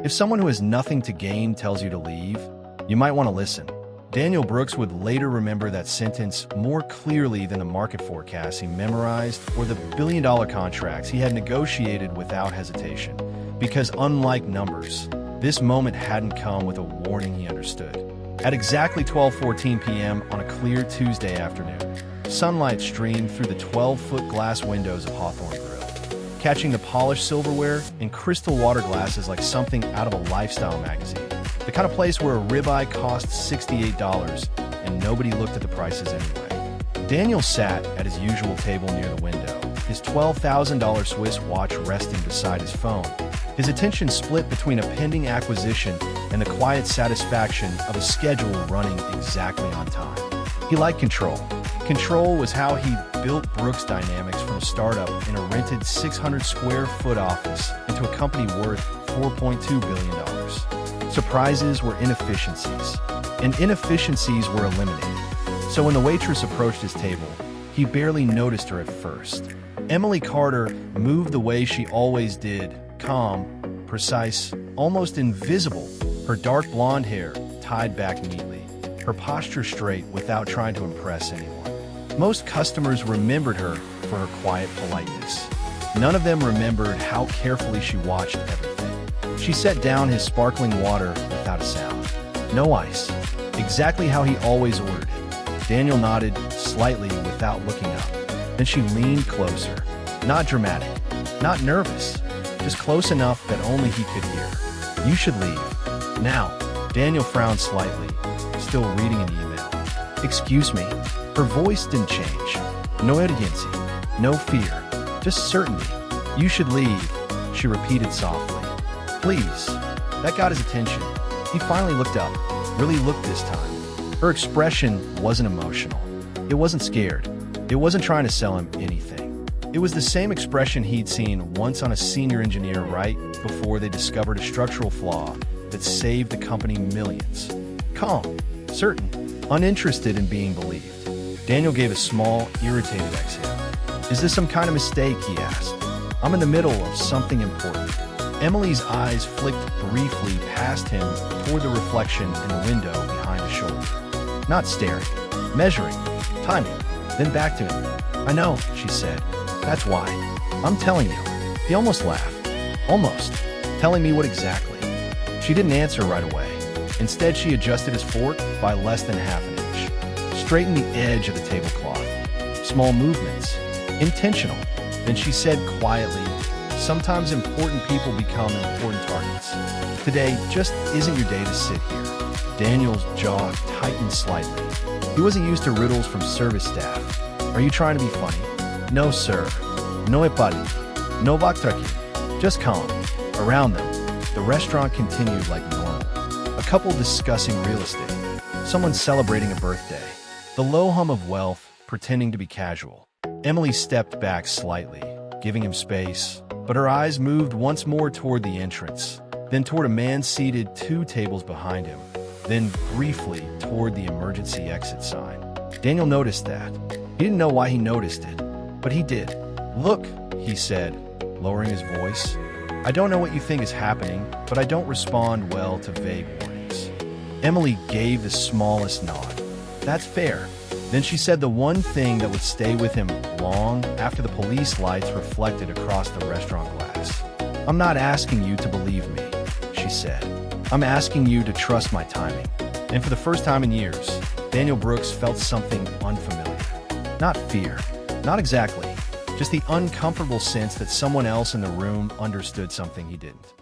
If someone who has nothing to gain tells you to leave, you might want to listen. Daniel Brooks would later remember that sentence more clearly than the market forecasts he memorized or the billion-dollar contracts he had negotiated without hesitation. Because unlike numbers, this moment hadn't come with a warning he understood. At exactly 12:14 p.m. on a clear Tuesday afternoon, sunlight streamed through the 12-foot glass windows of Hawthorne Grill, catching the polished silverware and crystal water glasses like something out of a lifestyle magazine. The kind of place where a ribeye costs $68 and nobody looked at the prices anyway. Daniel sat at his usual table near the window, his $12,000 Swiss watch resting beside his phone. His attention split between a pending acquisition and the quiet satisfaction of a schedule running exactly on time. He liked control. Control was how he built Brooks Dynamics from a startup in a rented 600-square-foot office into a company worth $4.2 billion. Surprises were inefficiencies, and inefficiencies were eliminated. So when the waitress approached his table, he barely noticed her at first. Emily Carter moved the way she always did, calm, precise, almost invisible, her dark blonde hair tied back neatly, her posture straight without trying to impress anyone. Most customers remembered her for her quiet politeness. None of them remembered how carefully she watched everything. She set down his sparkling water without a sound. No ice. Exactly how he always ordered it. Daniel nodded slightly without looking up. Then she leaned closer. Not dramatic. Not nervous. Just close enough that only he could hear. "You should leave. Now." Daniel frowned slightly, still reading an email. "Excuse me." Her voice didn't change. No urgency. No fear. Just certainty. "You should leave," she repeated softly. "Please." That got his attention. He finally looked up. Really looked this time. Her expression wasn't emotional. It wasn't scared. It wasn't trying to sell him anything. It was the same expression he'd seen once on a senior engineer right before they discovered a structural flaw that saved the company millions. Calm, certain, uninterested in being believed. Daniel gave a small, irritated exhale. "Is this some kind of mistake?" he asked. "I'm in the middle of something important." Emily's eyes flicked briefly past him toward the reflection in the window behind his shoulder. Not staring, measuring, timing, then back to him. "I know," she said. "That's why. I'm telling you." He almost laughed. Almost. Telling me what exactly? She didn't answer right away. Instead, she adjusted his fork by less than half an inch. Straightened the edge of the tablecloth. Small movements. Intentional. Then she said quietly, "Sometimes important people become important targets. Today just isn't your day to sit here." Daniel's jaw tightened slightly. He wasn't used to riddles from service staff. "Are you trying to be funny?" "No, sir. No epari. No baktraki." Just calm. Around them, the restaurant continued like normal. A couple discussing real estate. Someone celebrating a birthday. The low hum of wealth pretending to be casual. Emily stepped back slightly, giving him space, but her eyes moved once more toward the entrance, then toward a man seated 2 tables behind him, then briefly toward the emergency exit sign. Daniel noticed that. He didn't know why he noticed it, but he did. "Look," he said, lowering his voice. "I don't know what you think is happening, but I don't respond well to vague warnings." Emily gave the smallest nod. "That's fair." Then she said the one thing that would stay with him long after the police lights reflected across the restaurant glass. "I'm not asking you to believe me," she said. "I'm asking you to trust my timing." And for the first time in years, Daniel Brooks felt something unfamiliar. Not fear. Not exactly. Just the uncomfortable sense that someone else in the room understood something he didn't.